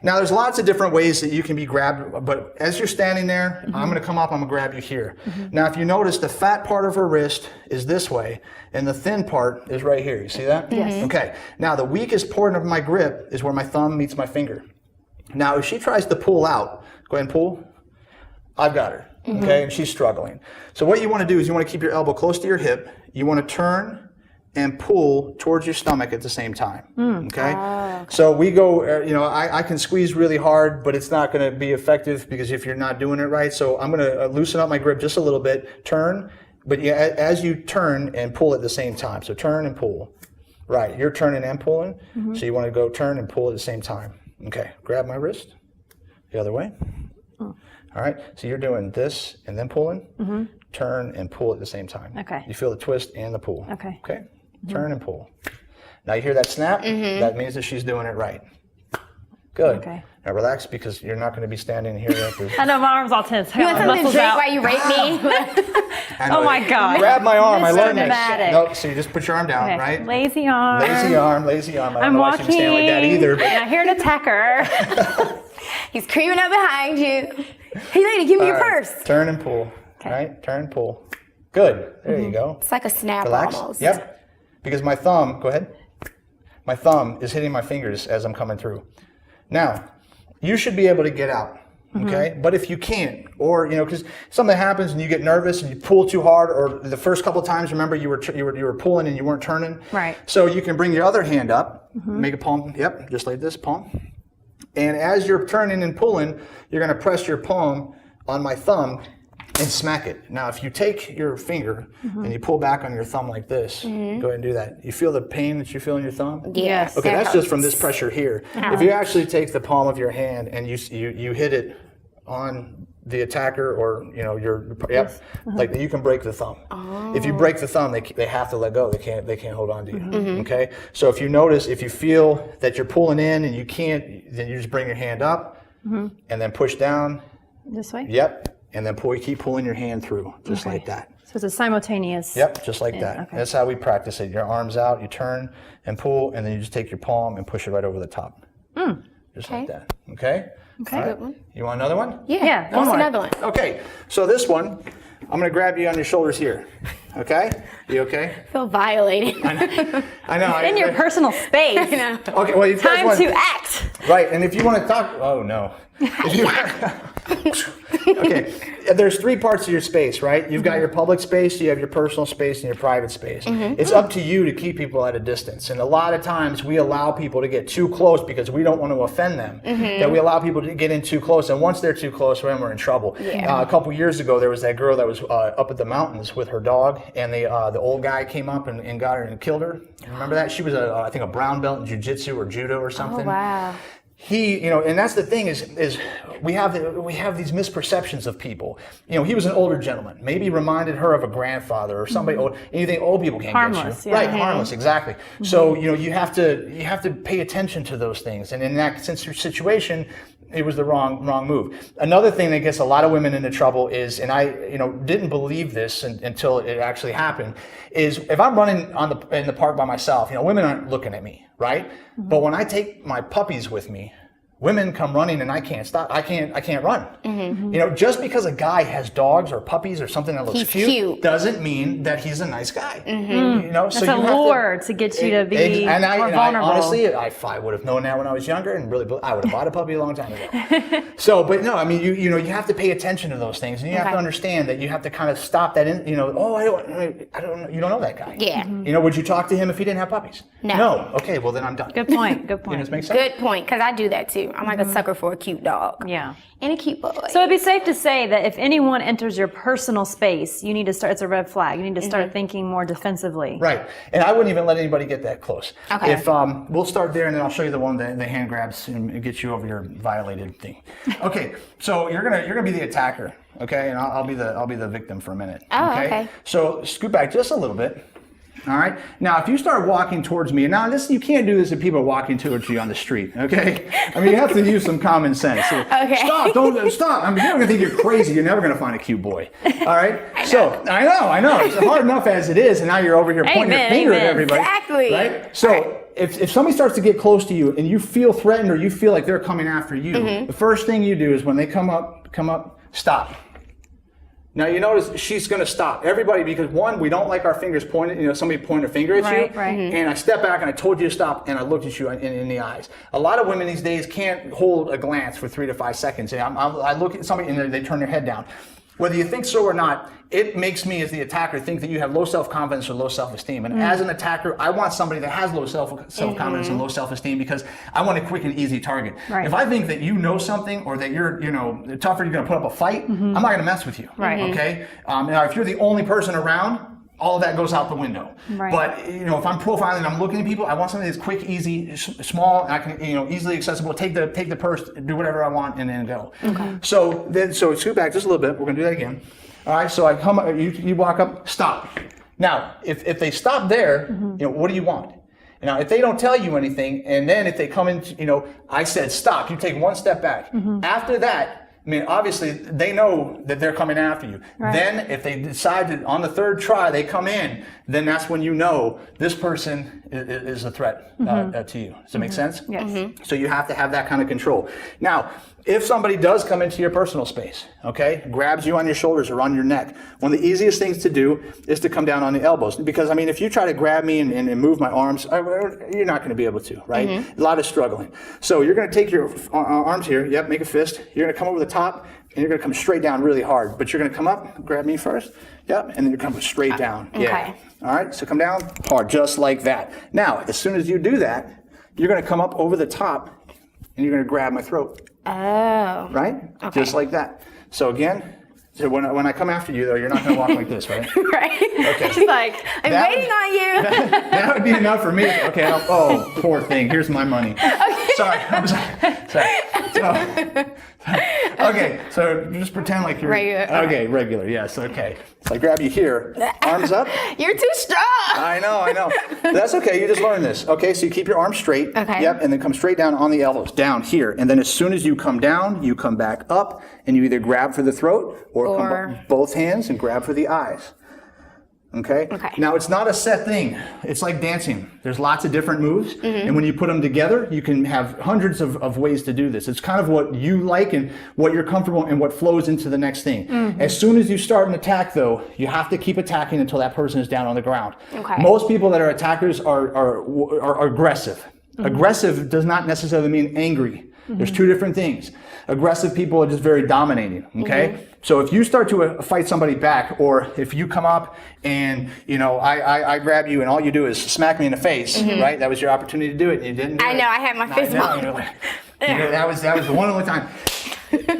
Now, there's lots of different ways that you can be grabbed, but as you're standing there, I'm going to come up, I'm going to grab you here. Now, if you notice, the fat part of her wrist is this way, and the thin part is right here. You see that? Yes. Okay. Now, the weakest part of my grip is where my thumb meets my finger. Now, if she tries to pull out, go ahead and pull. I've got her, okay, and she's struggling. So what you want to do is you want to keep your elbow close to your hip. You want to turn and pull towards your stomach at the same time, okay? So we go, you know, I can squeeze really hard, but it's not going to be effective because if you're not doing it right. So I'm going to loosen up my grip just a little bit, turn, but yeah, as you turn and pull at the same time. So turn and pull. Right, you're turning and pulling, so you want to go turn and pull at the same time. Okay, grab my wrist, the other way. All right, so you're doing this and then pulling, turn and pull at the same time. Okay. You feel the twist and the pull. Okay. Okay, turn and pull. Now you hear that snap? That means that she's doing it right. Good. Okay. Now relax because you're not going to be standing here after. I know, my arm's all tense. You want something to Muscles drink out. while you rape me? Oh my God. Grab my arm. I learned this. Dramatic. No, so you just put your arm down, Okay. right? Lazy arm. Lazy arm, lazy arm. I don't I'm know walking. why she can stand like that either. But And I hear an attacker. He's creeping up behind you. Hey, lady, give me your purse. turn and pull. Okay. Right? Turn, pull. Good. There you go. It's like a snap Relax. almost. Yep. Because my thumb, go ahead. My thumb is hitting my fingers as I'm coming through. Now, you should be able to get out. Okay? But if you can't, or, you know, because something happens and you get nervous and you pull too hard, or the first couple times, remember, you were pulling and you weren't turning. Right. So you can bring your other hand up, make a palm, yep, just like this, palm. And as you're turning and pulling, you're going to press your palm on my thumb and smack it. Now, if you take your finger and you pull back on your thumb like this, go ahead and do that. You feel the pain that you feel in your thumb? Yes. Okay, that that's just from hurts. this pressure here. If you actually take the palm of your hand and you hit it on the attacker, or you know like you can break the thumb. If you break the thumb, they have to let go. They can't hold on to you. Okay. So if you notice, if you feel that you're pulling in and you can't, then you just bring your hand up and then push down. This way? Yep. And then keep pulling your hand through, just like that. So it's a simultaneous. Yep, just like that. Okay. That's how we practice it. Your arms out, you turn and pull, and then you just take your palm and push it right over the top. Just like that. Okay? Okay. All right. Good one. You want another one? Yeah. What's another one? Okay, so this one, I'm going to grab you on your shoulders here. Okay? You okay? I feel violated. I know. In your personal space. I know. Okay, well, you guys Time want to act. Right, and if you want to talk, oh no. Okay, there's three parts of your space, right? You've got your public space, you have your personal space, and your private space. It's up to you to keep people at a distance. And a lot of times we allow people to get too close because we don't want to offend them. That we allow people to get in too close, and once they're too close, then we're in trouble. Yeah. A couple years ago, there was that girl that was up at the mountains with her dog, and the old guy came up and got her and killed her. Remember that? She was I think a brown belt in jiu-jitsu or judo or something. Oh, wow. He, you know, and that's the thing is we have these misperceptions of people. You know, he was an older gentleman. Maybe reminded her of a grandfather or somebody old. And you think old people can't Harmless, get you, yeah. right? Harmless, exactly. So you know, you have to pay attention to those things. And in that situation, it was the wrong move. Another thing that gets a lot of women into trouble is, and I didn't believe this until it actually happened, is if I'm running in the park by myself, women aren't looking at me, right? But when I take my puppies with me, women come running and I can't stop. I can't run. Just because a guy has dogs or puppies or something that looks He's cute cute doesn't mean that he's a nice guy. That's So a you have lure to get you to be and more vulnerable. honestly, if I would have known that when I was younger, and really, I would have bought a puppy a long time ago. So, but no, I mean, you have to pay attention to those things, and you have to understand that you have to kind of stop that. I don't know, you don't know that guy. Yeah. Would you talk to him if he didn't have puppies? No. Okay, well then I'm done. Good point. Good You point. know, this makes sense. Good point, because I do that too. I'm like a sucker for a cute dog. Yeah. And a cute boy. So it'd be safe to say that if anyone enters your personal space, you need to start. It's a red flag. You need to start thinking more defensively. Right, and I wouldn't even let anybody get that close. Okay. If we'll start there, and then I'll show you the one that the hand grabs and get you over your violated thing. Okay, so you're gonna be the attacker, okay, and I'll be the victim for a minute. Oh, okay. So scoot back just a little bit. All right. Now, if you start walking towards me, and now you can't do this if people are walking towards you on the street. Okay. I mean, you have to use some common sense. Okay. Stop! Don't stop! I mean, you're gonna think you're crazy. You're never gonna find a cute boy. All right. I know. It's hard enough as it is, and now you're over here pointing your finger at everybody. Exactly. Right. So if somebody starts to get close to you and you feel threatened or you feel like they're coming after you, the first thing you do is when they come up, stop. Now you notice she's going to stop. Everybody, because one, we don't like our fingers pointed, somebody point a finger at you. Right. And I stepped back and I told you to stop and I looked at you in the eyes. A lot of women these days can't hold a glance for 3 to 5 seconds. I look at somebody and they turn their head down. Whether you think so or not, it makes me as the attacker think that you have low self-confidence or low self-esteem. And as an attacker, I want somebody that has low self-confidence and low self-esteem because I want a quick and easy target. Right. If I think that you know something or that you're tougher, you're going to put up a fight, I'm not going to mess with you. Right. Okay? Now, if you're the only person around, all of that goes out the window. Right. But if I'm profiling and I'm looking at people, I want something that's quick, easy, small, and I can easily accessible. Take the purse, do whatever I want, and then go. Okay. So scoot back just a little bit. We're gonna do that again. All right. So I come. You walk up. Stop. Now, if they stop there, what do you want? Now, if they don't tell you anything, and then if they come in, I said stop. You take one step back. After that. I mean, obviously, they know that they're coming after you. Right. Then, if they decide that on the third try they come in, then that's when you know this person is a threat to you. Does that make sense? Yes. So you have to have that kind of control. Now, if somebody does come into your personal space, okay, grabs you on your shoulders or on your neck, one of the easiest things to do is to come down on the elbows. Because, I mean, if you try to grab me and move my arms, you're not going to be able to, right? A lot of struggling. So you're going to take your arms here, make a fist. You're going to come over the top, and you're going to come straight down really hard. But you're going to come up, grab me first, and then you're coming straight down. Okay. Yeah. All right, so come down hard, just like that. Now, as soon as you do that, you're going to come up over the top, and you're going to grab my throat. Oh. Right? Okay. Just like that. So again, when I come after you, though, you're not going to walk like this, right? Right. Okay. She's like, I'm waiting on you. That would be enough for me. Okay. Oh, poor thing. Here's my money. Okay. Sorry. I'm sorry. Okay. So just pretend like you're regular. Okay. Regular. Yes. Okay. So I grab you here. Arms up. You're too strong. I know. That's okay. You just learned this. Okay. So you keep your arms straight. Okay. And then come straight down on the elbows. Down here. And then as soon as you come down, you come back up and you either grab for the throat or come up both hands and grab for the eyes. Okay? Now, it's not a set thing. It's like dancing. There's lots of different moves. And when you put them together, you can have hundreds of ways to do this. It's kind of what you like and what you're comfortable and what flows into the next thing. As soon as you start an attack, though, you have to keep attacking until that person is down on the ground. Okay. Most people that are attackers are aggressive. Aggressive does not necessarily mean angry. There's two different things. Aggressive people are just very dominating, okay? So if you start to fight somebody back, or if you come up and, I grab you and all you do is smack me in the face, right? That was your opportunity to do it and you didn't do it. I know, I had my fist bumped. That was the one only time.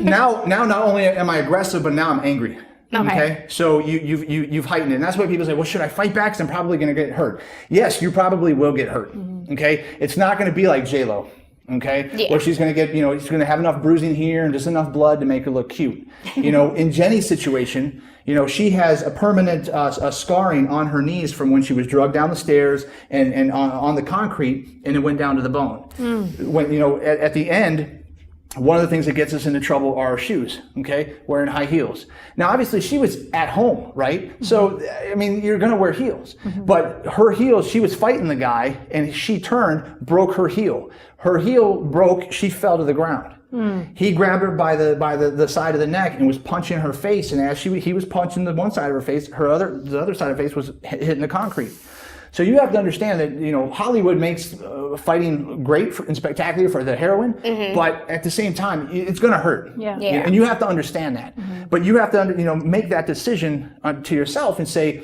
Now not only am I aggressive, but now I'm angry. Okay. So you've heightened it. And that's why people say, well, should I fight back? Because I'm probably going to get hurt. Yes, you probably will get hurt. Okay. It's not going to be like J-Lo. Okay. Yeah. Where she's going to get, she's going to have enough bruising here and just enough blood to make her look cute. In Jenny's situation, she has a permanent scarring on her knees from when she was drugged down the stairs and on the concrete, and it went down to the bone. When, at the end, one of the things that gets us into trouble are our shoes, okay? Wearing high heels. Now, obviously, she was at home, right? So, I mean, you're going to wear heels. But her heels, she was fighting the guy, and she turned, broke her heel. Her heel broke, she fell to the ground. He grabbed her by the side of the neck and was punching her face, and as he was punching the one side of her face, the other side of her face was hitting the concrete. So you have to understand that, Hollywood makes fighting great and spectacular for the heroine, but at the same time, it's going to hurt. Yeah. And you have to understand that. But you have to, make that decision to yourself and say,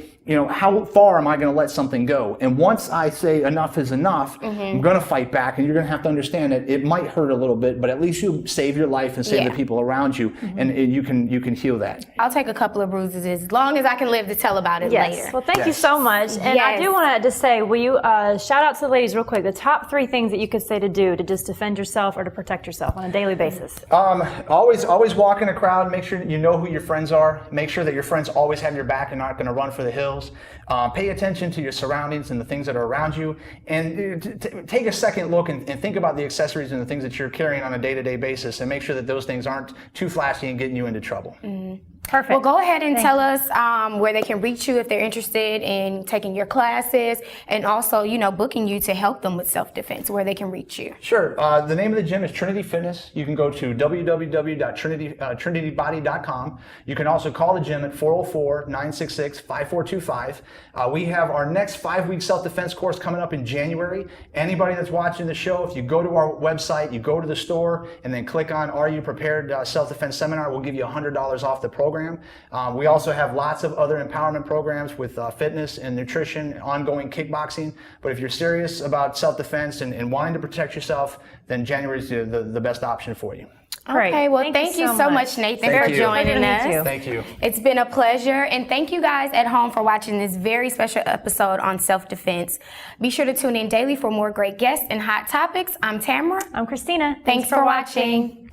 how far am I going to let something go? And once I say enough is enough, I'm going to fight back, and you're going to have to understand that it might hurt a little bit, but at least you save your life and save the people around you, and you can heal that. I'll take a couple of bruises as long as I can live to tell about it later. Well, thank you so much. And I do want to just say, will you shout out to the ladies real quick, the top 3 things that you could say to do to just defend yourself or to protect yourself on a daily basis? Always walk in a crowd. Make sure that you know who your friends are. Make sure that your friends always have your back and not going to run for the hills. skills. Pay attention to your surroundings and the things that are around you, and take a second look and think about the accessories and the things that you're carrying on a day-to-day basis, and make sure that those things aren't too flashy and getting you into trouble. Perfect. Well, go ahead and tell us where they can reach you if they're interested in taking your classes, and also, booking you to help them with self-defense, where they can reach you. Sure. The name of the gym is Trinity Fitness. You can go to www.trinitybody.com. You can also call the gym at 404-966-5425. We have our next 5-week self-defense course coming up in January. Anybody that's watching the show, if you go to our website, you go to the store, and then click on Are You Prepared Self-Defense Seminar, we'll give you $100 off the program. We also have lots of other empowerment programs with fitness and nutrition, ongoing kickboxing. But if you're serious about self-defense and wanting to protect yourself, then January is the best option for you. Great. Okay, well, thank you so much, Nathan, for joining us. Thank you. It's been a pleasure, and thank you guys at home for watching this very special episode on self-defense. Be sure to tune in daily for more great guests and hot topics. I'm Tamara. I'm Christina. Thanks for watching.